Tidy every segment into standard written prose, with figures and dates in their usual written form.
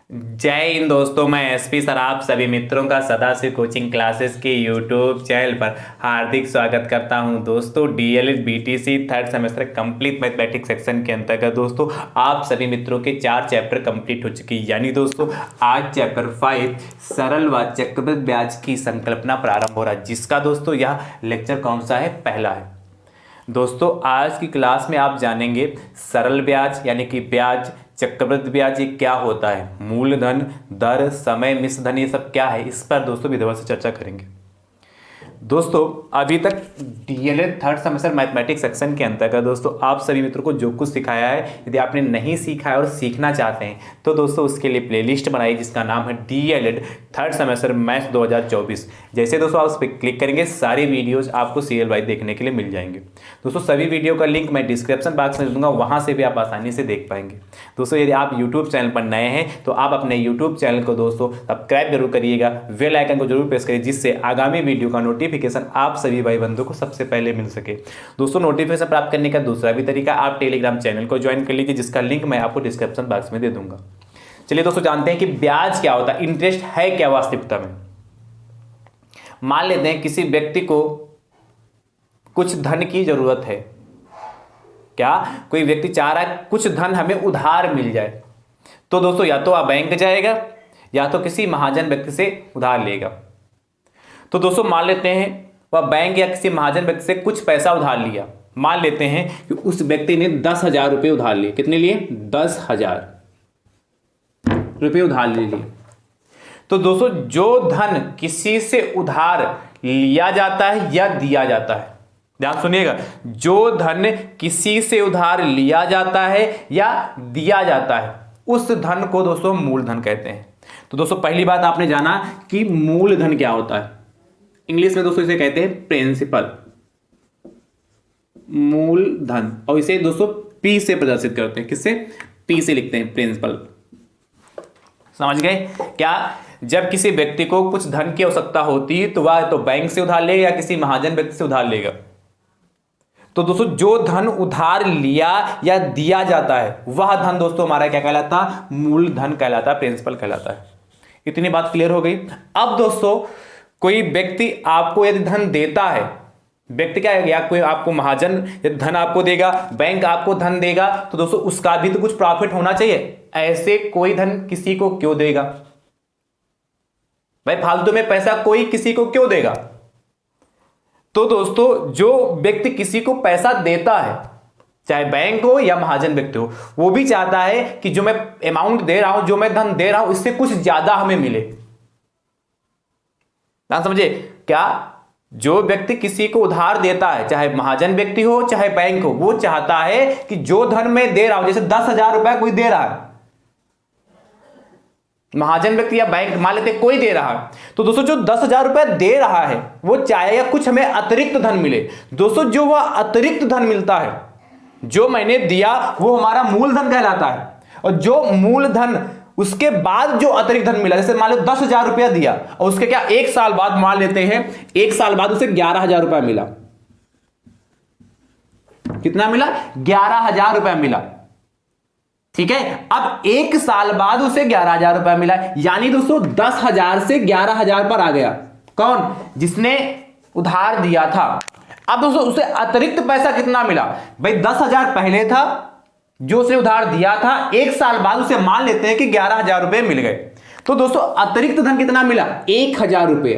जय हिंद दोस्तों, मैं एसपी सर आप सभी मित्रों का सदाशिव कोचिंग क्लासेस के यूट्यूब चैनल पर हार्दिक स्वागत करता हूं। दोस्तों DElEd BTC third semester complete mathematics section के अंतर्गत दोस्तों आप सभी मित्रों के 4 चैप्टर कंप्लीट हो चुकी है। यानी दोस्तों आज चैप्टर 5 सरल व चक्रवृद्धि ब्याज की संकल्पना प्रारंभ हो रहा है, जिसका दोस्तों यह लेक्चर कौन सा है? पहला है। दोस्तों आज की क्लास में आप जानेंगे सरल ब्याज यानी कि ब्याज, चक्रवृद्धि ब्याज ये क्या होता है, मूलधन, दर, समय, मिश्र धन ये सब क्या है, इस पर दोस्तों विधिवत से चर्चा करेंगे। दोस्तों अभी तक DElEd third semester mathematics section के अंतर्गत दोस्तों आप सभी मित्रों को जो कुछ सिखाया है, यदि आपने नहीं सीखा है और सीखना चाहते हैं तो दोस्तों उसके लिए प्लेलिस्ट बनाई जिसका नाम है डीएलएड थर्ड सेमेस्टर मैथ्स 2024। जैसे दोस्तों आप उस पर क्लिक करेंगे सारी वीडियोज आपको सीरियल वाइज देखने के लिए मिल जाएंगे। दोस्तों सभी वीडियो का लिंक मैं डिस्क्रिप्शन बॉक्स में दूंगा, वहां से भी आप आसानी से देख पाएंगे। दोस्तों यदि आप यूट्यूब चैनल पर नए हैं तो आप अपने यूट्यूब चैनल को दोस्तों सब्सक्राइब जरूर करिएगा, बेल आइकन को जरूर प्रेस करिए, जिससे आगामी वीडियो का नोटिफिकेशन आप सभी भाई बंधु को सबसे पहले मिल सके। दोस्तों नोटिफिकेशन प्राप्त करने का दूसरा भी तरीका, आप टेलीग्राम चैनल को ज्वाइन कर लीजिए, जिसका लिंक मैं आपको डिस्क्रिप्शन बॉक्स में दे दूंगा। चलिए दोस्तों जानते हैं कि ब्याज क्या होता है, इंटरेस्ट है क्या वास्तविकता में। मान लेते हैं किसी व्यक्ति को कुछ धन की जरूरत है, क्या कोई व्यक्ति चाह रहा है कुछ धन हमें उधार मिल जाए, तो दोस्तों या तो आप बैंक जाएगा या तो किसी महाजन व्यक्ति से उधार लेगा। तो दोस्तों मान लेते हैं वह बैंक या किसी महाजन व्यक्ति से कुछ पैसा उधार लिया। मान लेते हैं कि उस व्यक्ति ने 10,000 रुपये उधार लिए। कितने लिए? 10,000 रुपये उधार ले लिए। तो दोस्तों जो धन किसी से उधार लिया जाता है या दिया जाता है, ध्यान सुनिएगा, जो धन किसी से उधार लिया जाता है या दिया जाता है उस धन को दोस्तों मूलधन कहते हैं। तो दोस्तों पहली बात आपने जाना कि मूलधन क्या होता है। इंग्लिश में दोस्तों इसे कहते हैं प्रिंसिपल, मूलधन, और इसे दोस्तों पी से प्रदर्शित करते हैं। किससे? पी से लिखते हैं, प्रिंसिपल। समझ गए क्या? जब किसी व्यक्ति को कुछ धन की आवश्यकता होती है तो वह तो बैंक से उधार लेगा या किसी महाजन व्यक्ति से उधार लेगा। तो दोस्तों जो धन उधार लिया या दिया जाता है वह धन दोस्तों हमारा क्या कहलाता है? मूलधन कहलाता है, प्रिंसिपल कहलाता है। इतनी बात क्लियर हो गई। अब दोस्तों कोई व्यक्ति आपको यदि धन देता है, व्यक्ति क्या है, या कोई आपको महाजन यदि धन आपको देगा, बैंक आपको धन देगा, तो दोस्तों उसका भी तो कुछ प्रॉफिट होना चाहिए। ऐसे कोई धन किसी को क्यों देगा भाई? फालतू में पैसा कोई किसी को क्यों देगा? तो दोस्तों जो व्यक्ति किसी को पैसा देता है, चाहे बैंक हो या महाजन व्यक्ति हो, वो भी चाहता है कि जो मैं अमाउंट दे रहा हूं, जो मैं धन दे रहा हूं, इससे कुछ ज्यादा हमें मिले। ना समझे क्या? जो व्यक्ति किसी को उधार देता है, चाहे महाजन व्यक्ति हो चाहे बैंक हो, वो चाहता है कि जो धन मैं दे रहा हूं, जैसे 10,000 रुपए कोई दे रहा है, महाजन व्यक्ति या बैंक मान लेते कोई दे रहा है, तो दोस्तों जो 10,000 रुपए दे रहा है वो चाहेगा कुछ हमें अतिरिक्त धन मिले। दोस्तों जो वह अतिरिक्त धन मिलता है, जो मैंने दिया वो हमारा मूलधन कहलाता है, और जो मूलधन उसके बाद जो अतिरिक्त धन मिला, जैसे मान लो 10,000 रुपया दिया और उसके क्या 1 साल बाद, मान लेते हैं 1 साल बाद उसे 11,000 रुपया मिला। कितना मिला? 11,000 रुपया मिला। ठीक है, अब 1 साल बाद उसे 11,000 रुपया मिला, यानी दोस्तों 10,000 से 11,000 पर आ गया। कौन? जिसने उधार दिया था। अब दोस्तों उसे अतिरिक्त पैसा कितना मिला भाई? 10,000 पहले था जो उसने उधार दिया था, 1 साल बाद उसे मान लेते हैं कि 11,000 रुपए मिल गए। तो दोस्तों अतिरिक्त धन कितना मिला? 1,000 रुपए।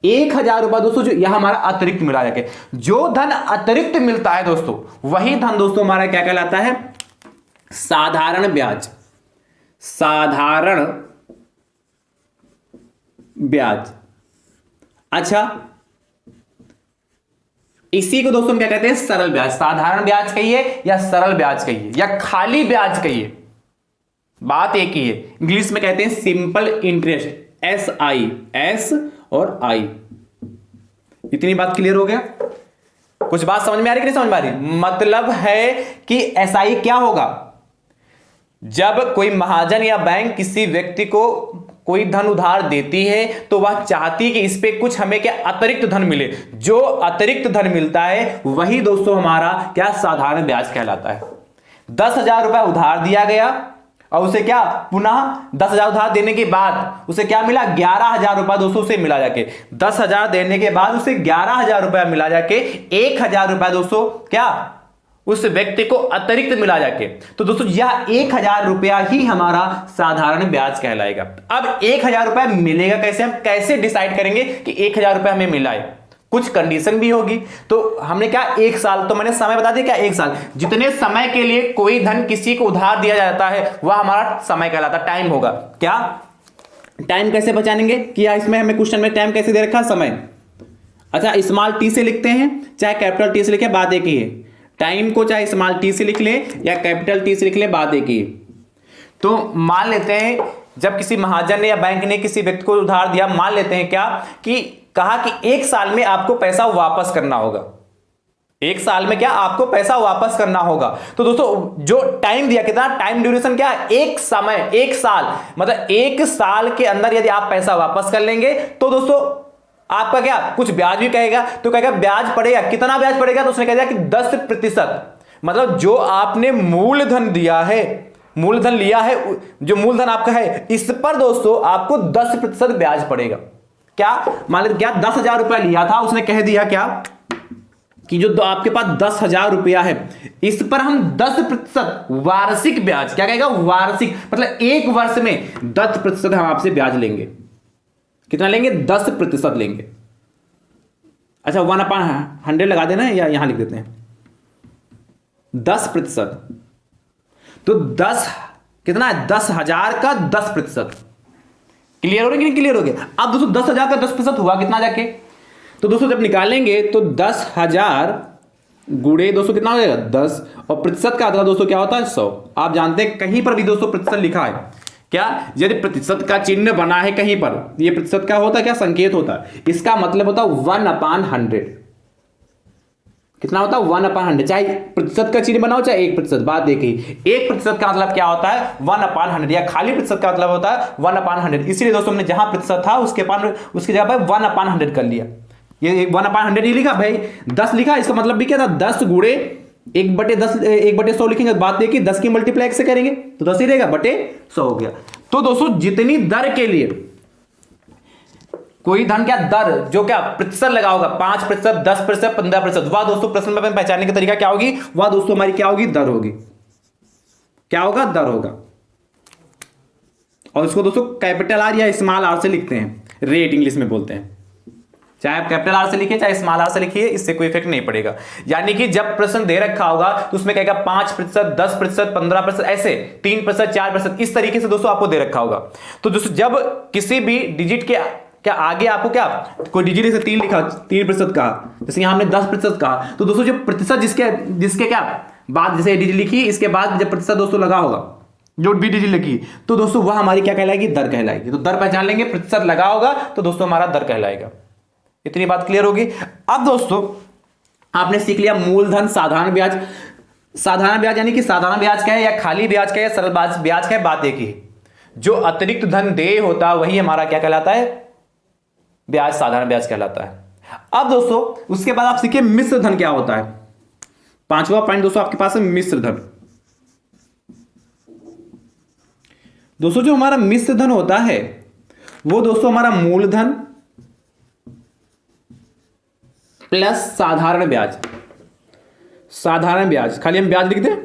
1,000 रुपए दोस्तों जो यह हमारा अतिरिक्त मिला जाके, जो धन अतिरिक्त मिलता है दोस्तों वही धन दोस्तों हमारा क्या कहलाता है? साधारण ब्याज। साधारण ब्याज। अच्छा, इसी को दोस्तों क्या कहते हैं? सरल ब्याज। साधारण ब्याज कहिए या सरल ब्याज कहिए या खाली ब्याज कहिए, बात एक ही है। इंग्लिश में कहते हैं सिंपल इंटरेस्ट, SI, S और I। इतनी बात क्लियर हो गया? कुछ बात समझ में आ रही कि नहीं समझ में आ रही? मतलब है कि SI क्या होगा? जब कोई महाजन या बैंक किसी व्यक्ति को कोई धन उधार देती है तो वह चाहती कि इस पे कुछ हमें क्या अतिरिक्त धन मिले। जो अतिरिक्त धन मिलता है वही दोस्तों हमारा क्या? साधारण ब्याज कहलाता है। 10,000 रुपए उधार दिया गया और उसे क्या पुनः 10,000 उधार देने के बाद उसे क्या मिला, 11,000 रुपया दोस्तों उसे मिला जाके, 10,000 देने के बाद उसे 11,000 रुपया मिला जाके 1,000 रुपया दोस्तों क्या उस व्यक्ति को अतिरिक्त मिला जाके। तो दोस्तों यह 1,000 रुपया ही हमारा साधारण ब्याज कहलाएगा। अब 1,000 रुपया मिलेगा कैसे, हम कैसे डिसाइड करेंगे कि 1,000 रुपया हमें मिला है, कुछ कंडीशन भी होगी। तो हमने क्या 1 साल, तो मैंने समय बता दिया क्या 1 साल, जितने समय के लिए कोई धन किसी को उधार दिया जाता है वह हमारा समय कहलाता, टाइम होगा। क्या टाइम कैसे पहचानेंगे कि इसमें हमें क्वेश्चन में टाइम कैसे दे रखा, समय। अच्छा स्मॉल टी से लिखते हैं चाहे कैपिटल टी से लिखे, बात एक ही है। टाइम को चाहे स्मॉल टी से लिख ले या कैपिटल टी से लिख ले, बात एक ही है। तो मान लेते हैं जब किसी महाजन ने या बैंक ने किसी व्यक्ति को उधार दिया, मान लेते हैं क्या कि कहा कि 1 साल में आपको पैसा वापस करना होगा, 1 साल में क्या आपको पैसा वापस करना होगा। तो दोस्तों जो टाइम दिया, कितना टाइम ड्यूरेशन क्या है, 1 समय 1 साल, मतलब 1 साल के अंदर यदि आप पैसा वापस कर लेंगे तो दोस्तों आपका क्या कुछ ब्याज भी कहेगा, तो कहेगा ब्याज पड़ेगा, कितना ब्याज पड़ेगा, तो उसने कह दिया कि 10%, मतलब जो आपने मूलधन दिया है, मूलधन लिया है, जो मूलधन आपका है इस पर दोस्तों आपको 10% ब्याज पड़ेगा। क्या मान लीजिए क्या 10,000 रुपया लिया था, उसने कह दिया क्या कि जो आपके पास 10,000 रुपया है इस पर हम 10% वार्षिक ब्याज, क्या कहेगा वार्षिक, मतलब 1 वर्ष में 10% हम आपसे ब्याज लेंगे। कितना लेंगे, 10% लेंगे। अच्छा 1/100 लगा देना है या यहां लिख देते हैं 10%, तो 10 कितना है, 10,000 का 10%। क्लियर हो रहा है कि नहीं क्लियर हो गया। अब दोस्तों 10,000 का 10% हुआ कितना जाके, तो दोस्तों जब निकालेंगे तो 10,000 गुणे दोस्तों कितना हो जाएगा 10, और प्रतिशत का आता दोस्तों क्या होता है 100। आप जानते हैं कहीं पर भी दोस्तों प्रतिशत लिखा है क्या, यदि प्रतिशत का चिन्ह बना है कहीं पर, ये प्रतिशत का होता है क्या, संकेत होता है, इसका मतलब होता है 1/100। कितना होता है 1/100, चाहे प्रतिशत का चिन्ह बनाओ चाहे 1%, बात देखिए 1% का मतलब क्या होता है 1/100, या खाली प्रतिशत का मतलब होता है 1/100। इसीलिए दोस्तों हमने जहां प्रतिशत था उसके जगह पर 1/100 कर लिया। ये 1/100 ही लिखा भाई, 10 लिखा, इसका मतलब भी क्या था 10 गुणे 1/10 1/100 लिखेंगे, बात देखिए 10 की मल्टीप्लाई से करेंगे तो 10 ही रहेगा, बटे 100 हो गया। तो दोस्तों जितनी दर के लिए कोई धन क्या दर जो क्या प्रतिशत लगा होगा, 5%, 10%, 15%, वह दोस्तों प्रश्न में पहचानने का तरीका क्या होगी, वह दोस्तों हमारी क्या होगी, दर होगी। क्या होगा, दर होगा। और इसको दोस्तों कैपिटल आर या स्मॉल आर से लिखते हैं, रेट इंग्लिश में बोलते हैं। चाहे आप कैपिटल आर से लिखिए चाहे स्मॉल आर से लिखिए, इससे कोई इफेक्ट नहीं पड़ेगा। यानी कि जब प्रश्न दे रखा होगा तो उसमें कहेगा 5%, 10%, 15%, ऐसे 3%, 4%, इस तरीके से दोस्तों आपको दे रखा होगा। तो दोस्तों जब किसी भी डिजिट के क्या आगे आपको क्या कोई डिजिट से 3 लिखा, 3% कहा, जैसे यहां हमने 10% कहा, तो दोस्तों जो प्रतिशत जिसके क्या बाद जैसे डिजिट लिखी इसके बाद जब प्रतिशत दोस्तों लगा होगा, जो भी डिजिट लिखी, तो दोस्तों वह हमारी क्या कहलाएगी, दर कहलाएगी। तो दर पहचान लेंगे, प्रतिशत लगा होगा तो दोस्तों हमारा दर कहलाएगा। इतनी बात क्लियर होगी। अब दोस्तों आपने सीख लिया मूलधन, साधारण ब्याज। साधारण ब्याज यानी कि साधारण ब्याज क्या है या खाली ब्याज क्या है, सरल ब्याज क्या है, बात एक ही। जो अतिरिक्त धन देय होता है वही हमारा क्या कहलाता है, ब्याज, साधारण ब्याज कहलाता है। अब दोस्तों उसके बाद आप सीखिए मिश्र धन क्या होता है। 5वां पॉइंट दोस्तों आपके पास है मिश्र धन। दोस्तों जो हमारा मिश्र धन होता है वो दोस्तों हमारा मूलधन प्लस साधारण ब्याज। साधारण ब्याज खाली हम ब्याज लिख दें,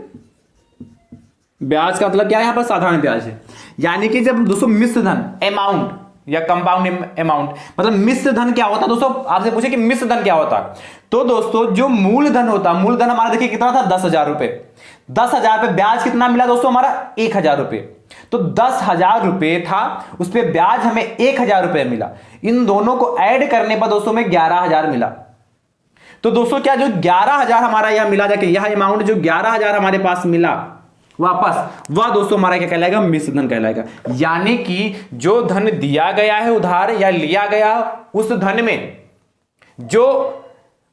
ब्याज का मतलब क्या है, यहां पर साधारण ब्याज है। यानी कि जब दोस्तों मिश्र धन अमाउंट या कंपाउंड अमाउंट, मतलब मिश्र धन क्या होता है दोस्तों, आपसे पूछे कि मिश्र धन क्या होता है, तो दोस्तों जो मूलधन होता है, मूलधन हमारा देखिए कितना था 10,000 रुपए, 10,000 पे ब्याज कितना मिला दोस्तों हमारा 1,000 रुपए। तो 10,000 रुपए था, उस पर ब्याज हमें 1,000 रुपए मिला। इन दोनों को ऐड करने पर दोस्तों में 11,000 मिला। तो दोस्तों क्या जो 11,000 हमारा यहां मिला जाके, यह अमाउंट जो 11,000 हमारे पास मिला वापस, वह दोस्तों हमारा क्या कहलाएगा, मिश्र धन कहलाएगा। यानी कि जो धन दिया गया है उधार या लिया गया, उस धन में जो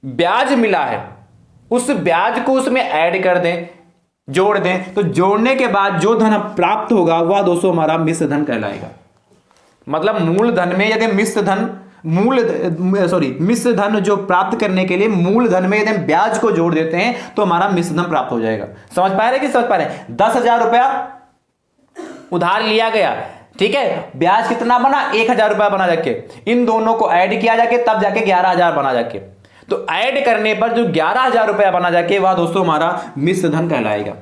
ब्याज मिला है उस ब्याज को उसमें ऐड कर दें, जोड़ दें, तो जोड़ने के बाद जो धन प्राप्त होगा वह दोस्तों हमारा मिश्र धन कहलाएगा। मतलब मूल धन में यदि मिश्र धन जो प्राप्त करने के लिए मूल धन में यदि ब्याज को जोड़ देते हैं तो हमारा मिश्र धन प्राप्त हो जाएगा। समझ पा रहे कि समझ पा रहे हैं। 10,000 रुपया उधार लिया गया, ठीक है, ब्याज कितना बना 1,000 रुपया बना जाके, इन दोनों को ऐड किया जाके तब जाके 11,000 बना जाके, तो ऐड करने पर जो 11,000 रुपया बना जाके वह दोस्तों हमारा मिश्र धन कहलाएगा।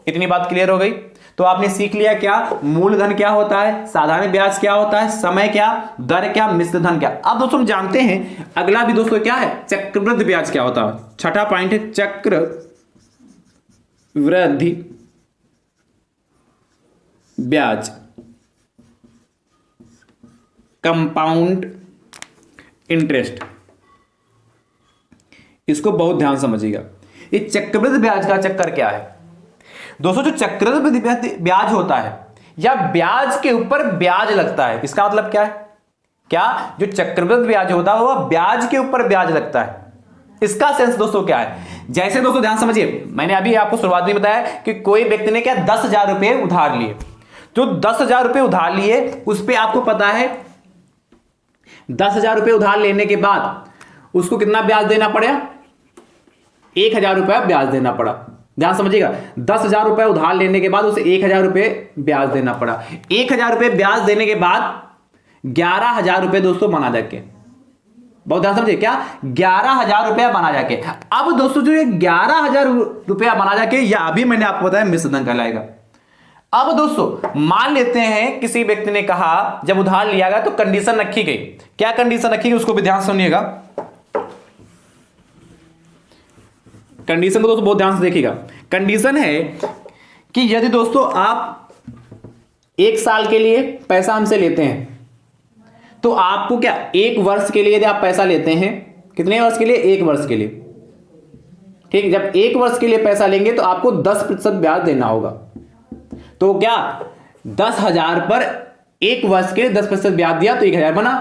इतनी बात क्लियर हो गई। तो आपने सीख लिया क्या, मूलधन क्या होता है, साधारण ब्याज क्या होता है, समय क्या, दर क्या, मिश्र धन क्या। अब दोस्तों हम जानते हैं अगला भी दोस्तों क्या है, चक्रवृद्धि ब्याज क्या होता है। छठा पॉइंट है चक्रवृद्धि ब्याज, कंपाउंड इंटरेस्ट। इसको बहुत ध्यान समझिएगा। ये चक्रवृद्धि ब्याज का चक्कर क्या है दोस्तों, जो चक्रवृद्धि ब्याज होता है या ब्याज के ऊपर ब्याज लगता है, इसका मतलब क्या है, क्या जो चक्रवृद्धि ब्याज होता है वह ब्याज के ऊपर ब्याज लगता है। इसका सेंस दोस्तों क्या है, जैसे दोस्तों ध्यान समझिए, मैंने अभी आपको शुरुआत में बताया कि कोई व्यक्ति ने क्या 10,000 रुपए उधार लिए, जो 10,000 रुपए उधार लिए उस पर आपको पता है 10,000 रुपए उधार लेने के बाद उसको कितना ब्याज देना पड़ा, 1,000 रुपया ब्याज देना पड़ा। ध्यान समझिएगा, 10,000 रुपए उधार लेने के बाद उसे 1,000 रुपए ब्याज देना पड़ा। 1,000 रुपए ब्याज देने के बाद 11,000 रुपए दोस्तों बना जाके, बहुत ध्यान समझिए, क्या 11,000 रुपया बना जाके। अब दोस्तों जो ये 11,000 रुपया बना जाके, या अभी मैंने आपको बताया मिश्र धन कहलाएगा। अब दोस्तों मान लेते हैं किसी व्यक्ति ने कहा जब उधार लिया गया तो कंडीशन रखी गई, क्या कंडीशन रखी गई उसको भी ध्यान सुनिएगा। कंडीशन को दोस्तों बहुत ध्यान से देखिएगा। कंडीशन है कि यदि दोस्तों आप 1 साल के लिए पैसा हमसे लेते हैं तो आपको क्या 1 वर्ष के लिए यदि आप पैसा लेते हैं, कितने वर्ष के लिए, 1 वर्ष के लिए, ठीक, जब 1 वर्ष के लिए पैसा लेंगे तो आपको 10% ब्याज देना होगा। तो क्या 10,000 पर 1 वर्ष के लिए 10% ब्याज दिया तो 1,000 बना।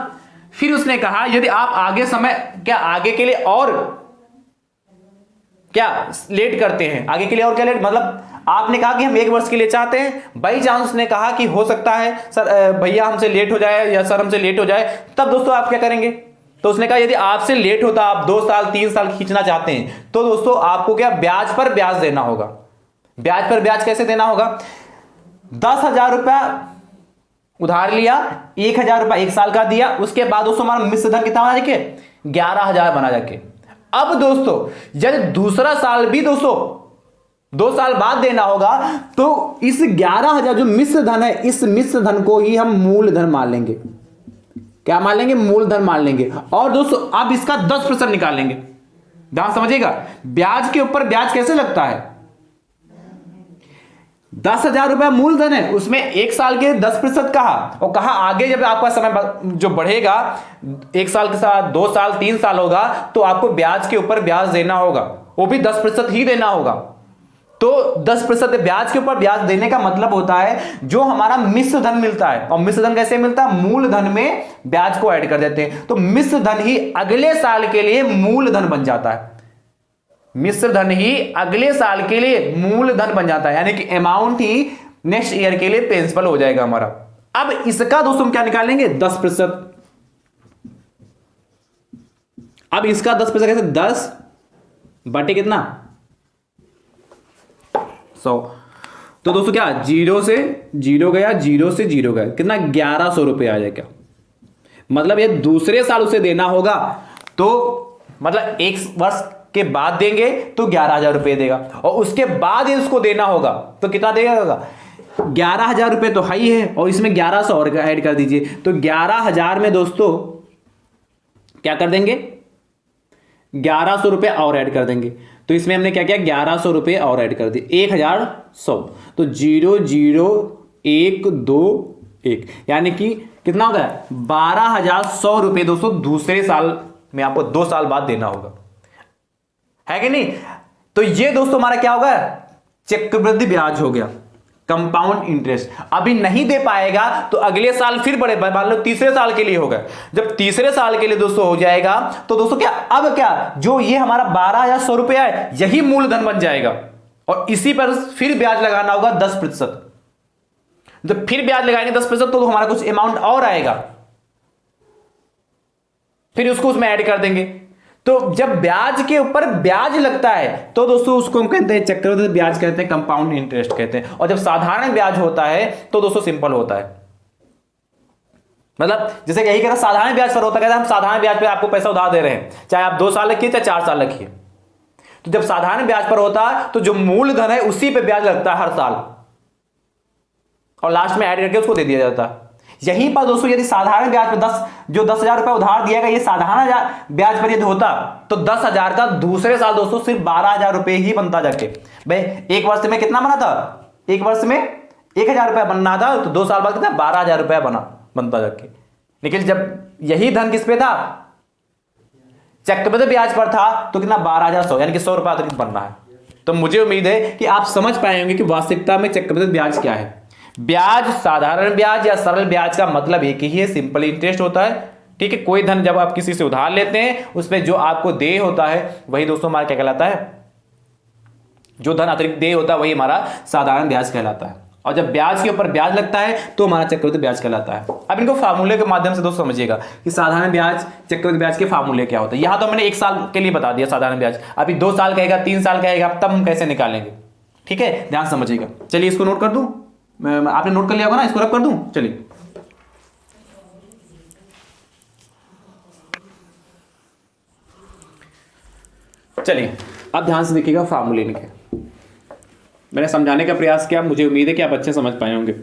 फिर उसने कहा यदि आप आगे समय क्या आगे के लिए और क्या लेट करते हैं, आगे के लिए और क्या लेट, मतलब आपने कहा कि हम 1 वर्ष के लिए चाहते हैं, बाई चांस ने कहा कि हो सकता है सर भैया हमसे लेट हो जाए या सर हमसे लेट हो जाए, तब दोस्तों आप क्या करेंगे। तो उसने कहा यदि आपसे लेट होता, आप 2 साल 3 साल खींचना चाहते हैं तो दोस्तों आपको क्या ब्याज पर ब्याज देना होगा। ब्याज पर ब्याज कैसे देना होगा, 10,000 रुपया उधार लिया, 1,000 रुपया 1 साल का दिया, उसके बाद दोस्तों हमारा मिश्र धन कितना बना जाके 11,000 बना जाके। अब दोस्तों यदि दूसरा साल भी दोस्तों 2 साल बाद देना होगा तो इस 11,000 जो मिश्र धन है, इस मिश्र धन को ही हम मूलधन मान लेंगे। क्या मान लेंगे, मूलधन मान लेंगे। और दोस्तों अब इसका 10% निकालेंगे। ध्यान समझिएगा, ब्याज के ऊपर ब्याज कैसे लगता है, 10,000 रुपया मूलधन है, उसमें 1 साल के 10% कहा, और कहा आगे जब आपका समय जो बढ़ेगा 1 साल के साथ 2 साल 3 साल होगा तो आपको ब्याज के ऊपर ब्याज देना होगा, वो भी 10% ही देना होगा। तो 10% ब्याज के ऊपर ब्याज देने का मतलब होता है जो हमारा मिश्र धन मिलता है। और मिश्र धन कैसे मिलता है, मूलधन में ब्याज को ऐड कर देते हैं, तो मिश्र धन ही अगले साल के लिए मूलधन बन जाता है। मिश्र धन ही अगले साल के लिए मूलधन बन जाता है, यानी कि अमाउंट ही नेक्स्ट ईयर के लिए प्रिंसिपल हो जाएगा हमारा। अब इसका दोस्तों हम क्या निकालेंगे, 10%। अब इसका 10% कैसे, 10 बटे कितना 100। तो दोस्तों क्या 0 से 0 गया, 0 से 0 गया, कितना 1100 रुपये आ जाएगा। मतलब ये दूसरे साल उसे देना होगा, तो मतलब 1 वर्ष के बाद देंगे तो 11,000 रुपये देगा, और उसके बाद ही उसको देना होगा तो कितना देगा, 11,000 रुपये तो हाई है, और इसमें 1100 और ऐड कर दीजिए, तो 11,000 में दोस्तों क्या कर देंगे, 1100 रुपये और ऐड कर देंगे। तो इसमें हमने क्या किया, 1100 रुपये और ऐड कर दिए, 1,100। तो 0 0 1 2 1, यानी कि कितना होगा 12,100 रुपये दोस्तों दूसरे साल में आपको 2 साल बाद देना होगा, है कि नहीं। तो ये दोस्तों हमारा क्या होगा, चक्रवृद्धि ब्याज हो गया, कंपाउंड इंटरेस्ट। अभी नहीं दे पाएगा तो अगले साल फिर बढ़े, मान लो तीसरे साल के लिए होगा, जब तीसरे साल के लिए दोस्तों हो जाएगा तो दोस्तों क्या अब क्या जो ये हमारा 12,100 रुपया है यही मूलधन बन जाएगा, और इसी पर फिर ब्याज लगाना होगा 10%। जब फिर ब्याज लगाएंगे 10% तो हमारा कुछ अमाउंट और आएगा, फिर उसको उसमें ऐड कर देंगे। तो जब ब्याज के ऊपर ब्याज लगता है तो दोस्तों उसको हम कहते हैं चक्रवृद्धि ब्याज कहते हैं, कंपाउंड इंटरेस्ट कहते हैं। और जब साधारण ब्याज होता है तो दोस्तों सिंपल होता है। मतलब जैसे यही कहता साधारण ब्याज पर होता है, हम साधारण ब्याज पर आपको पैसा उधार दे रहे हैं, चाहे आप 2 साल रखिए चाहे 4 साल रखिए। तो जब साधारण ब्याज पर होता है तो जो मूलधन है उसी पे ब्याज लगता है हर साल, और लास्ट में ऐड करके उसको दे दिया जाता है। यहीं पर दोस्तों यदि साधारण ब्याज पर 10,000 रुपए उधार दिया गया, ये साधारण ब्याज पर यदि होता तो 10,000 का दूसरे साल दोस्तों सिर्फ 12,000 रुपए ही बनता जाके। भाई एक वर्ष में कितना बना था, एक वर्ष में 1,000 रुपया बनना था, तो 2 साल बाद कितना 12,000 रुपया बनता जाके। लेकिन जब यही धन किस पे था, चक्रवृद्धि ब्याज पर था, तो कितना 12,100 यानी कि 100 रुपया अतिरिक्त बनना है। तो मुझे उम्मीद है कि आप समझ पाए होंगे कि वास्तविकता में चक्रवृद्धि ब्याज क्या है। ब्याज, साधारण ब्याज या सरल ब्याज का मतलब एक ही है, सिंपल इंटरेस्ट होता है। ठीक है, कोई धन जब आप किसी से उधार लेते हैं उसमें जो आपको देय होता है वही दोस्तों हमारा क्या कहलाता है, जो धन अतिरिक्त देय होता है वही हमारा साधारण ब्याज कहलाता है। और जब ब्याज के ऊपर ब्याज लगता है तो हमारा चक्रवृद्धि ब्याज कहलाता है। अब इनको फार्मूले के माध्यम से दोस्तों समझिएगा कि साधारण ब्याज, चक्रवृद्धि ब्याज के फार्मूले क्या होते हैं। यहां तो मैंने 1 साल के लिए बता दिया साधारण ब्याज, अभी 2 साल कहेगा, 3 साल कहेगा, तब हम कैसे निकालेंगे। ठीक है, ध्यान समझिएगा। चलिए इसको नोट कर दूं, आपने नोट कर लिया होगा ना, इसको रब कर दूं। चलिए चलिए अब ध्यान से देखिएगा फार्मूले लिखे। मैंने समझाने का प्रयास किया, मुझे उम्मीद है कि आप अच्छे समझ पाए होंगे।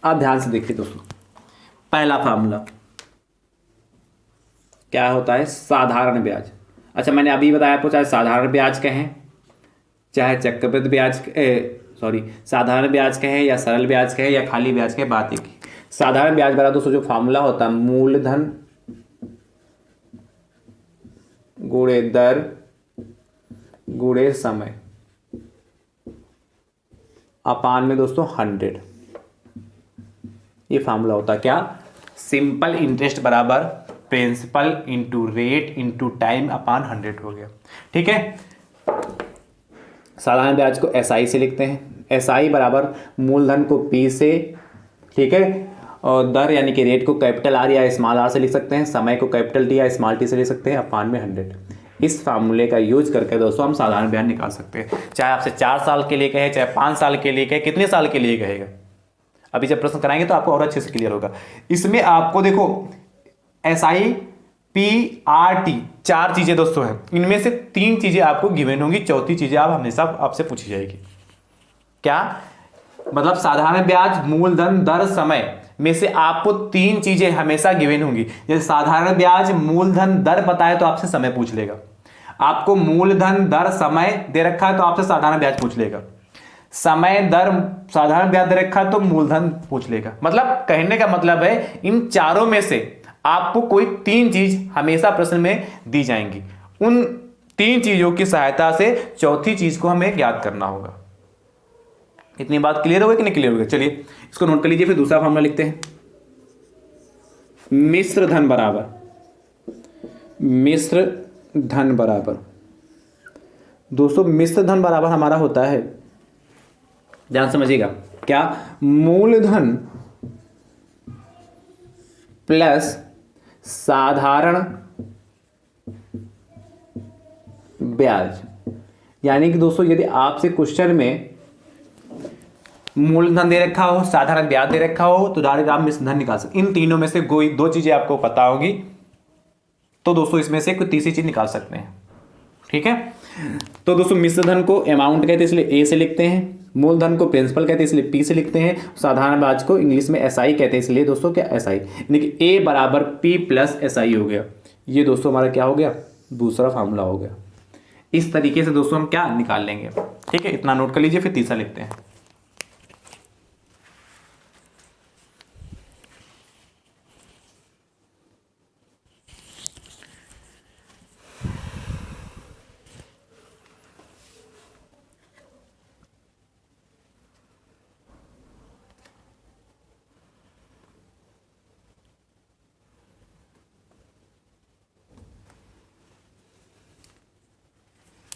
आप ध्यान से देखिए दोस्तों, पहला फार्मूला क्या होता है, साधारण ब्याज। अच्छा मैंने अभी बताया आपको, चाहे साधारण ब्याज कहें चाहे चक्रवृद्धि ब्याज साधारण ब्याज कहें या सरल ब्याज कहें या खाली ब्याज कहें, बात एक ही। साधारण ब्याज बराबर दोस्तों जो फार्मूला होता है, मूलधन गुणे दर गुणे समय अपान में दोस्तों 100, ये फार्मूला होता है क्या, सिंपल इंटरेस्ट बराबर principal into rate into time upon 100 हो गया। ठीक है, साधारण ब्याज को एसआई से लिखते हैं, एसआई बराबर मूलधन को पी से, ठीक है, और दर यानी कि रेट को कैपिटल आर या स्मॉल आर से लिख सकते हैं, समय को कैपिटल टी या स्मॉल टी से लिख सकते हैं, अपान में 100। इस फार्मूले का यूज करके दोस्तों हम साधारण ब्याज निकाल सकते हैं, चाहे आपसे 4 साल के लिए कहे चाहे 5 साल के लिए कहे, कितने साल के लिए कहेगा। अभी जब प्रश्न कराएंगे तो आपको और अच्छे से क्लियर होगा। इसमें आपको देखो एसआई पी आर टी 4 चीजें दोस्तों हैं, इनमें से 3 चीजें आपको गिवन होंगी, चौथी चीजें आप हमेशा आपसे पूछी जाएगी। क्या मतलब, साधारण ब्याज, मूलधन, दर, समय में से आपको 3 चीजें हमेशा गिवन होंगी। जैसे साधारण ब्याज, मूलधन, दर पता है तो आपसे समय पूछ लेगा, आपको मूलधन, दर, समय दे रखा है तो आपसे साधारण ब्याज पूछ लेगा, समय, दर, साधारण ब्याज दे रखा है तो मूलधन पूछ लेगा। मतलब कहने का मतलब है इन चारों में से आपको कोई 3 चीज हमेशा प्रश्न में दी जाएंगी, उन 3 चीजों की सहायता से चौथी चीज को हमें ज्ञात करना होगा। इतनी बात क्लियर हो गई कि नहीं क्लियर हो गई। चलिए इसको नोट कर लीजिए, फिर दूसरा फॉर्मूला लिखते हैं। मिश्र धन बराबर दोस्तों, मिश्र धन बराबर हमारा होता है, ध्यान समझिएगा, क्या, मूलधन प्लस साधारण ब्याज। यानी कि दोस्तों यदि आपसे क्वेश्चन में मूलधन दे रखा हो, साधारण ब्याज दे रखा हो, तो डायरेक्ट आप मिश्र धन निकाल सकते। इन तीनों में से कोई 2 चीजें आपको पता होगी तो दोस्तों इसमें से कोई तीसरी चीज निकाल सकते हैं। ठीक है, तो दोस्तों मिश्र धन को अमाउंट कहते हैं इसलिए ए से लिखते हैं, मूलधन को प्रिंसिपल कहते हैं इसलिए पी से लिखते हैं, साधारण ब्याज को इंग्लिश में एसआई कहते हैं इसलिए दोस्तों क्या एसआई, यानी कि ए बराबर पी प्लस एसआई हो गया। ये दोस्तों हमारा क्या हो गया, दूसरा फार्मूला हो गया। इस तरीके से दोस्तों हम क्या निकाल लेंगे। ठीक है, इतना नोट कर लीजिए, फिर तीसरा लिखते हैं।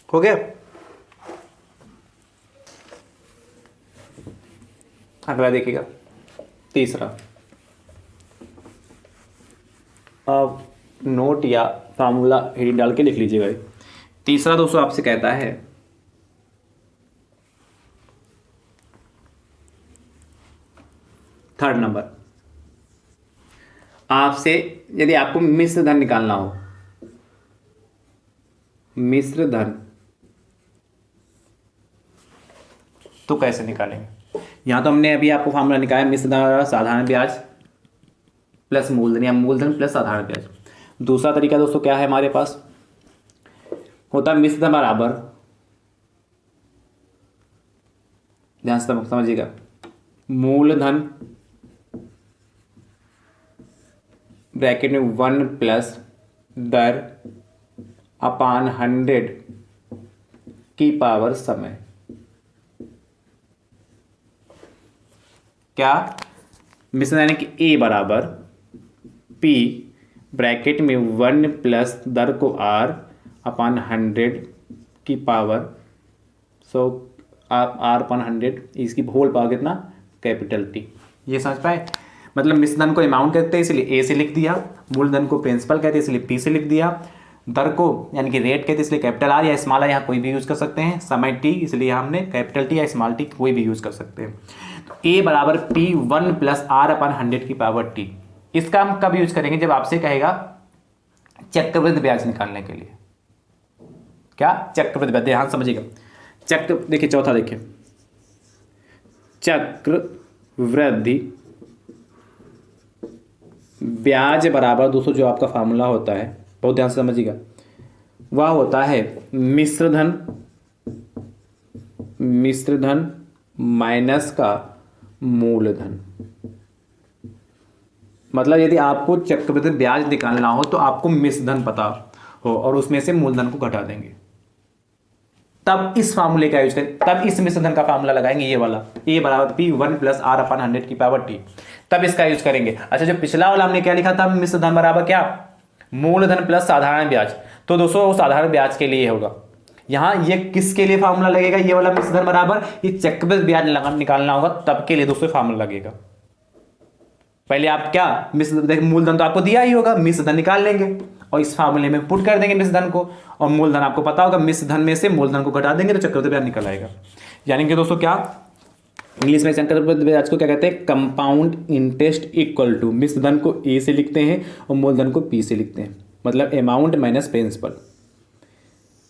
हो गया। अगला देखिएगा तीसरा, अब नोट या फार्मूला हेडिंग डाल के लिख लीजिएगा। तीसरा दोस्तों आपसे कहता है थर्ड नंबर, आपसे यदि आपको मिश्र धन निकालना हो, मिश्र धन, तो कैसे निकालेंगे? यहां तो हमने अभी आपको फार्मूला निकाला, मिश्र धन साधारण ब्याज प्लस मूलधन या मूलधन प्लस साधारण ब्याज। दूसरा तरीका दोस्तों क्या है हमारे पास, होता है मिश्र धन बराबर, ध्यान से समझिएगा, मूलधन ब्रैकेट में 1 प्लस दर अपान 100 की पावर समय। क्या? मिश्र यानी कि ए बराबर पी ब्रैकेट में 1 प्लस दर को आर अपान 100 की पावर, सो आप आर अपान 100 इसकी होल पावर कितना, कैपिटल टी। ये समझ पाए? मतलब मिश्र धन को अमाउंट कहते हैं इसलिए ए से लिख दिया, मूलधन को प्रिंसिपल कहते हैं इसलिए पी से लिख दिया, दर को यानी कि रेट कहते हैं इसलिए कैपिटल आर या स्मॉल आर यहाँ कोई भी यूज कर सकते हैं, समय टी इसलिए हमने कैपिटल टी या स्मॉल टी कोई भी यूज कर सकते हैं। तो ए बराबर पी 1 प्लस आर अपान 100 की पावर टी। इसका हम कब यूज करेंगे? जब आपसे कहेगा चक्रवृद्धि ब्याज निकालने के लिए। क्या? चक्रवृद्धि ब्याज, ध्यान समझिएगा। चक्र देखिए, चौथा देखिए, चक्रवृद्धि ब्याज बराबर दोस्तों जो आपका फार्मूला होता है, बहुत ध्यान से समझिएगा, वह होता है मिश्र धन माइनस का मूलधन। मतलब यदि आपको चक्रवृद्धि ब्याज निकालना हो तो आपको मिश्र धन पता हो और उसमें से मूलधन को घटा देंगे, तब इस फार्मूले का यूज करें, तब इस मिश्र धन का फार्मूला लगाएंगे, ये वाला ए बराबर पी 1 प्लस आर अपान 100 की पावर टी, तब इसका यूज करेंगे। अच्छा, जो पिछला वाला हमने क्या लिखा था, मिश्र धन बराबर क्या, मूलधन प्लस साधारण ब्याज, तो दोस्तों वो साधारण ब्याज के लिए होगा। यहां ये किसके लिए फार्मूला लगेगा, ये वाला मिश्र धन बराबर, ये चक्रवृद्धि ब्याज निकालना होगा तब के लिए दोस्तों फार्मूला लगेगा। पहले आप क्या, मिश्र मूलधन तो आपको दिया ही होगा, मिश्र धन निकाल लेंगे और इस फार्मूले में पुट कर देंगे मिश्र धन को, और मूलधन आपको पता होगा, मिश्र धन में से मूलधन को घटा देंगे तो चक्रवृद्धि ब्याज निकल आएगा। यानी कि दोस्तों क्या, इंग्लिश में चक्रवृद्धि ब्याज को क्या कहते हैं, कंपाउंड इंटरेस्ट इक्वल टू, मिश्र धन को ए से लिखते हैं और मूलधन को पी से लिखते हैं, मतलब अमाउंट माइनस प्रिंसिपल।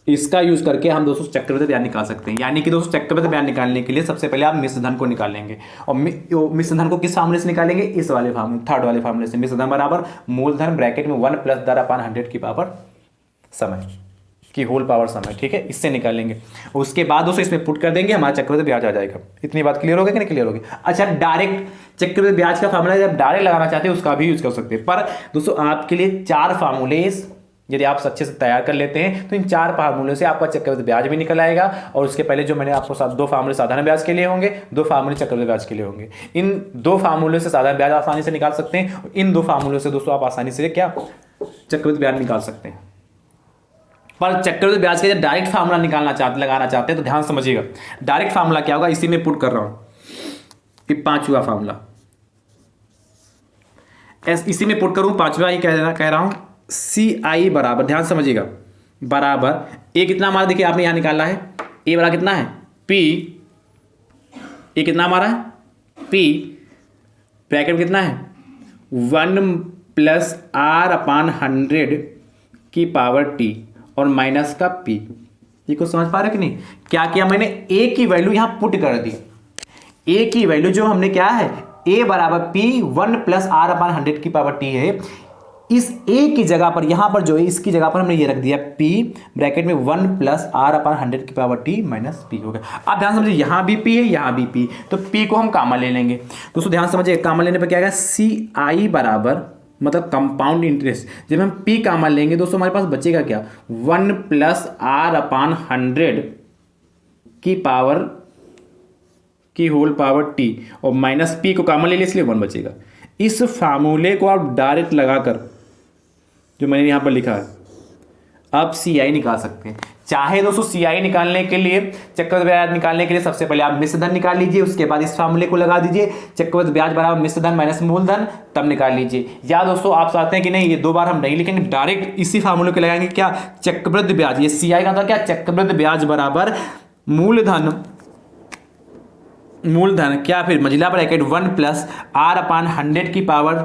इसका यूज करके हम दोस्तों चक्रवृद्धि ब्याज निकाल सकते हैं। यानी कि दोस्तों चक्रवृद्धि ब्याज निकालने के लिए सबसे पहले आप मिश्र धन को निकालेंगे, और मिश्र धन को किस फार्मूले से निकालेंगे, इस वाले फार्मूले, थर्ड वाले फार्मूले से। मिश्र धन बराबर मूलधन ब्रैकेट में 1 प्लस दर अपान 100 की पावर समय की होल पावर समय, ठीक है, इससे निकालेंगे। उसके बाद दोस्तों इसमें पुट कर देंगे, हमारा चक्रवृद्धि ब्याज आ जाएगा। इतनी बात क्लियर होगी कि नहीं क्लियर होगी? अच्छा, डायरेक्ट चक्रवृद्धि ब्याज का फार्मूला जब डायरेक्ट लगाना चाहते हैं उसका भी यूज कर सकते हैं, पर दोस्तों आपके लिए 4 फार्मूले यदि आप अच्छे से तैयार कर लेते हैं तो इन 4 फार्मूलों से आपका चक्रवृद्धि ब्याज भी निकल आएगा, और उसके पहले जो मैंने आपको 2 फार्मूले साधारण ब्याज के लिए होंगे, 2 फार्मूले चक्रवृद्धि ब्याज के लिए होंगे। इन 2 फार्मूलों से साधारण ब्याज आसानी से निकाल सकते हैं, इन 2 फार्मूलों से दोस्तों आप आसानी से क्या, चक्रवृद्धि ब्याज निकाल सकते हैं। पर चक्रवृद्धि ब्याज के जब डायरेक्ट फार्मूला लगाना चाहते हैं तो ध्यान समझिएगा, डायरेक्ट फार्मूला क्या होगा, इसी में पुट कर रहा हूं कि 5वां फार्मूला, इसी में पुट करूं 5वां, ये कह रहा हूं CI बराबर, ध्यान समझिएगा, बराबर ए कितना हमारा, देखिए आपने यहां निकाला है, ए बराबर कितना है, P, ए कितना हमारा है, P ब्रैकेट में कितना है, 1 प्लस आर अपान 100 की पावर टी और माइनस का P। ये कुछ समझ पा रहे कि नहीं? क्या किया मैंने, ए की वैल्यू यहां पुट कर दी, ए की वैल्यू जो हमने क्या है, ए बराबर P 1 प्लस आर अपान 100 की पावर टी है, इस ए की जगह पर यहां पर जो है इसकी जगह पर हमने ये रख दिया P ब्रैकेट में 1 प्लस आर अपान 100 की पावर टी माइनस P हो गया। आप ध्यान समझिए, यहां भी P है, यहां भी P, तो P को हम कॉमन ले लेंगे। दोस्तों ध्यान समझिए, कॉमन लेने पर क्या आएगा, CI बराबर, मतलब कंपाउंड इंटरेस्ट, जब हम P कॉमन लेंगे दोस्तों हमारे पास बचेगा क्या, 1 प्लस आर अपान 100 की पावर की होल पावर टी और माइनस P को कॉमन ले लिया इसलिए 1 बचेगा। इस फार्मूले को आप डायरेक्ट लगाकर जो मैंने यहां पर लिखा है, आप CI निकाल सकते हैं। चाहे दोस्तों CI निकालने के लिए, चक्रवृद्धि ब्याज निकालने के लिए सबसे पहले आप मिश्र धन निकाल लीजिए, उसके बाद इस फार्मूले को लगा दीजिए, चक्रवृद्धि ब्याज बराबर मिश्र धन माइनस मूलधन, तब निकाल लीजिए। या दोस्तों आप चाहते हैं कि नहीं ये दो बार हम नहीं लिखेंगे, डायरेक्ट इसी फार्मूले को लगाएंगे, क्या चक्रवृद्धि ब्याज, ये CI का था क्या, चक्रवृद्धि ब्याज बराबर मूलधन क्या, फिर मझिला ब्रैकेट 1 प्लस आर अपान 100 की पावर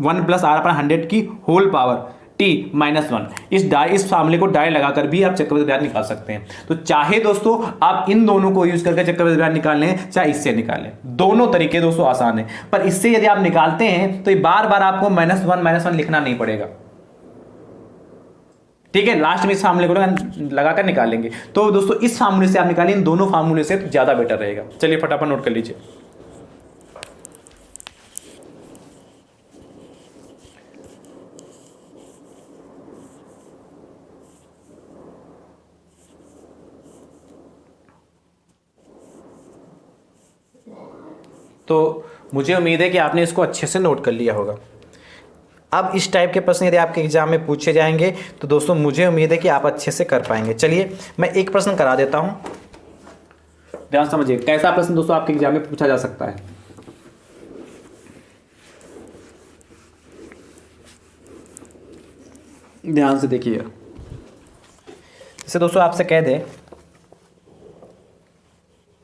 1 प्लस आर अपान 100 की होल पावर टी माइनस 1। इस फार्मूले को डायरेक्ट लगाकर भी आप चक्रवृद्धि ब्याज निकाल सकते हैं। तो चाहे दोस्तों आप इन दोनों को यूज करके चक्रवृद्धि ब्याज निकाल लें, चाहे इससे निकालें, दोनों तरीके दोस्तों आसान है। पर इससे यदि आप निकालते हैं तो बार बार आपको -1 लिखना नहीं पड़ेगा, ठीक है। लास्ट में इस फार्मूले को लगाकर निकालेंगे। तो दोस्तों इस फार्मूले से आप निकालें, इन दोनों फार्मूले से तो ज्यादा बेटर रहेगा। चलिए फटाफट नोट कर लीजिए। तो मुझे उम्मीद है कि आपने इसको अच्छे से नोट कर लिया होगा। अब इस टाइप के प्रश्न यदि आपके एग्जाम में पूछे जाएंगे तो दोस्तों मुझे उम्मीद है कि आप अच्छे से कर पाएंगे। चलिए मैं एक प्रश्न करा देता हूं, ध्यान समझिए कैसा प्रश्न दोस्तों आपके एग्जाम में पूछा जा सकता है। ध्यान से देखिए, जैसे दोस्तों आपसे कह दे,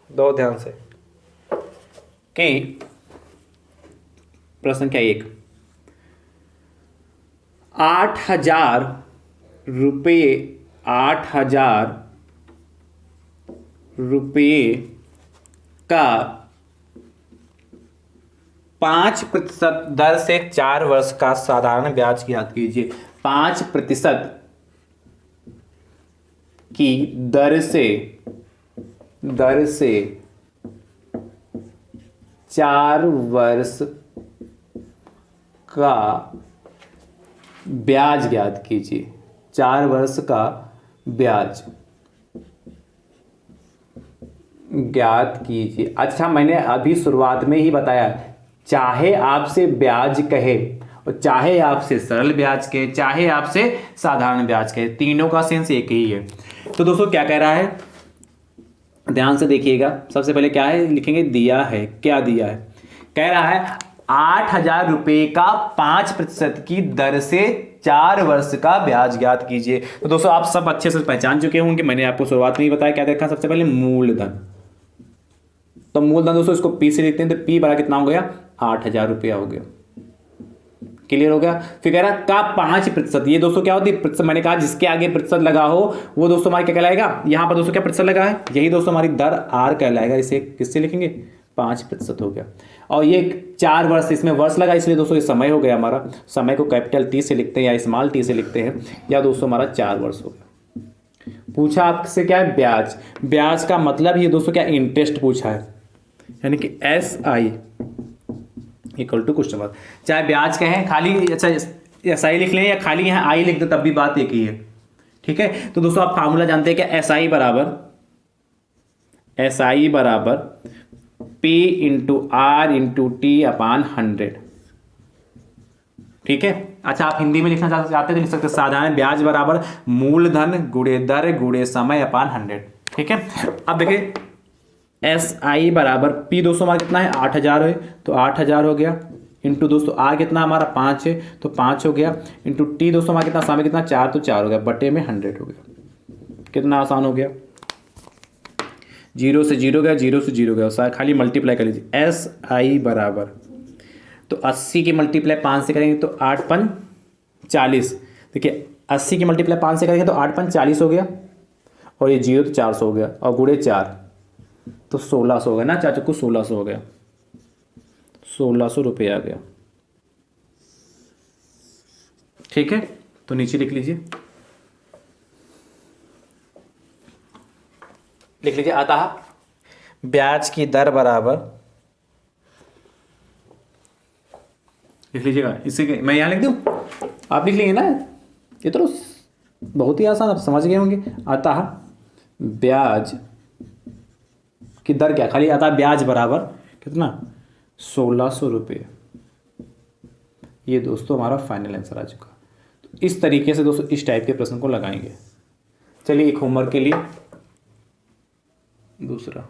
दो ध्यान से, कि प्रश्न क्या, 8,000 रुपये 8,000 रुपये का 5% दर से 4 वर्ष का साधारण ब्याज ज्ञात कीजिए। 5% की दर से 4 वर्ष का ब्याज ज्ञात कीजिए। 4 वर्ष का ब्याज ज्ञात कीजिए। अच्छा, मैंने अभी शुरुआत में ही बताया, चाहे आपसे ब्याज कहे और चाहे आपसे सरल ब्याज कहे, चाहे आपसे साधारण ब्याज कहे, तीनों का सेंस एक ही है। तो दोस्तों क्या कह रहा है, ध्यान से देखिएगा। सबसे पहले क्या है लिखेंगे, दिया है, क्या दिया है, कह रहा है 8,000 रुपये का 5% की दर से 4 वर्ष का ब्याज ज्ञात कीजिए। तो दोस्तों आप सब अच्छे से पहचान चुके होंगे, मैंने आपको शुरुआत में ही बताया क्या देखा, सबसे पहले मूलधन। तो मूलधन दोस्तों इसको पी से लिखते हैं, तो पी बड़ा कितना हो गया, 8,000 रुपया हो गया। क्लियर हो गया। फिर कह रहा का 5%, ये दोस्तों क्या होती है प्रतिशत, मैंने कहा जिसके आगे प्रतिशत लगा हो वो दोस्तों हमारे क्या कहलाएगा, यहां पर दोस्तों क्या प्रतिशत लगा है, यही दोस्तों हमारी दर आर कहलाएगा। इसे किससे लिखेंगे, 5% हो गया। और ये 4 वर्ष, इसमें वर्ष लगा इसलिए दोस्तों ये समय हो गया हमारा। समय को कैपिटल टी से लिखते हैं या स्मॉल टी से लिखते हैं, या दोस्तों हमारा 4 वर्ष हो गया। पूछा आपसे क्या है, ब्याज। ब्याज का मतलब ये दोस्तों क्या, इंटरेस्ट पूछा है, यानी कि SI equal to question mark. चाहे ब्याज कहें खाली, अच्छा SI लिख लें या खाली यहाँ आई लिख दो, तब भी बात एक ही है, ठीक है। तो दोस्तों आप फार्मूला जानते हैं क्या, SI बराबर P into R into T upon 100, ठीक है। अच्छा आप हिंदी में लिखना चाहते तो लिख सकते, साधारण ब्याज बराबर मूलधन गुणे दर गुणे समय अपान 100, ठीक है। अब देखिए SI बराबर P दोस्तों हमारा कितना है, 8,000 है, तो 8,000 हो गया, इंटू दोस्तों R कितना हमारा 5 है, तो 5 हो गया, इंटू T दोस्तों हमारा कितना, समय कितना 4, तो 4 हो गया, बटे में 100 हो गया। कितना आसान हो गया, 0 से 0 गया, 0 से 0 गया, खाली मल्टीप्लाई कर लीजिए। SI बराबर, तो 80 की मल्टीप्लाई 5 से करेंगे तो 8 5 40, देखिए 80 की मल्टीप्लाई 5 से करेंगे तो 8 5 40 हो गया, और ये 0 तो 400 हो गया, और गुणे 4 तो 1600 हो गया ना, 4 चक्कू 1600 हो गया, 1600 रुपये आ गया, ठीक है। तो नीचे लिख लीजिए, लिख लीजिए, अतः ब्याज की दर बराबर, लिख लीजिएगा, इसी के मैं यहाँ लिख दूँ, आप लिख लेंगे ना, ये तो बहुत ही आसान, आप समझ गए होंगे। अतः ब्याज की दर क्या, खाली अतः ब्याज बराबर कितना, 1600 रुपये। ये दोस्तों हमारा फाइनल आंसर आ चुका। तो इस तरीके से दोस्तों इस टाइप के प्रश्न को लगाएंगे। चलिए एक होमवर्क के लिए दूसरा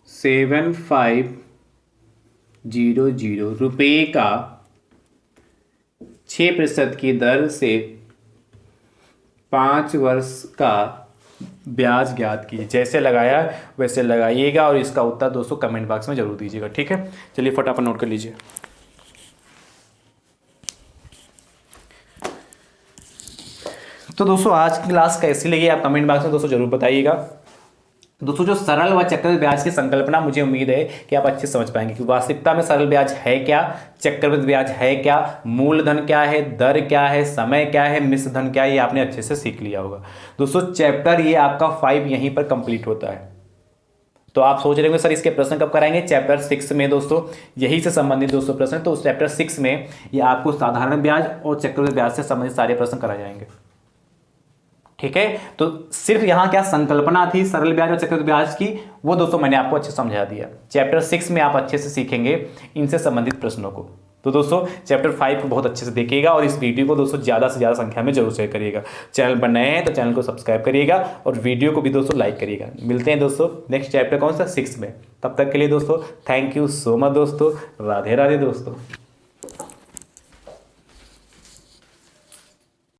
7500 रुपये का 6% की दर से 5 वर्ष का ब्याज ज्ञात कीजिए। जैसे लगाया वैसे लगाइएगा और इसका उत्तर दोस्तों कमेंट बॉक्स में जरूर दीजिएगा, ठीक है। चलिए फटाफट नोट कर लीजिए। तो दोस्तों आज की क्लास कैसी लगी आप कमेंट बॉक्स में दोस्तों जरूर बताइएगा। दोस्तों जो सरल व चक्रवृद्धि ब्याज की संकल्पना मुझे उम्मीद है कि आप अच्छे समझ पाएंगे कि वास्तविकता में सरल ब्याज है क्या, चक्रवृद्धि ब्याज है क्या, मूलधन क्या है, दर क्या है, समय क्या है, मिश्र धन क्या है, ये आपने अच्छे से सीख लिया होगा। दोस्तों चैप्टर ये आपका 5 यहीं पर कंप्लीट होता है। तो आप सोच रहे होंगे सर इसके प्रश्न कब कराएंगे, चैप्टर 6 में दोस्तों यही से संबंधित दोस्तों प्रश्न। तो उस चैप्टर 6 में ये आपको साधारण ब्याज और चक्रवृद्धि ब्याज से संबंधित सारे प्रश्न कराए जाएंगे, ठीक है। तो सिर्फ यहाँ क्या संकल्पना थी सरल ब्याज और चक्रवृद्धि ब्याज की, वो दोस्तों मैंने आपको अच्छे समझा दिया। चैप्टर 6 में आप अच्छे से सीखेंगे इनसे संबंधित प्रश्नों को। तो दोस्तों चैप्टर 5 को बहुत अच्छे से देखिएगा और इस वीडियो को दोस्तों ज़्यादा से ज़्यादा संख्या में जरूर शेयर करिएगा। चैनल पर नए हैं तो चैनल को सब्सक्राइब करिएगा और वीडियो को भी दोस्तों लाइक करिएगा। मिलते हैं दोस्तों नेक्स्ट चैप्टर कौन सा, 6 में। तब तक के लिए दोस्तों थैंक यू सो मच दोस्तों, राधे राधे दोस्तों।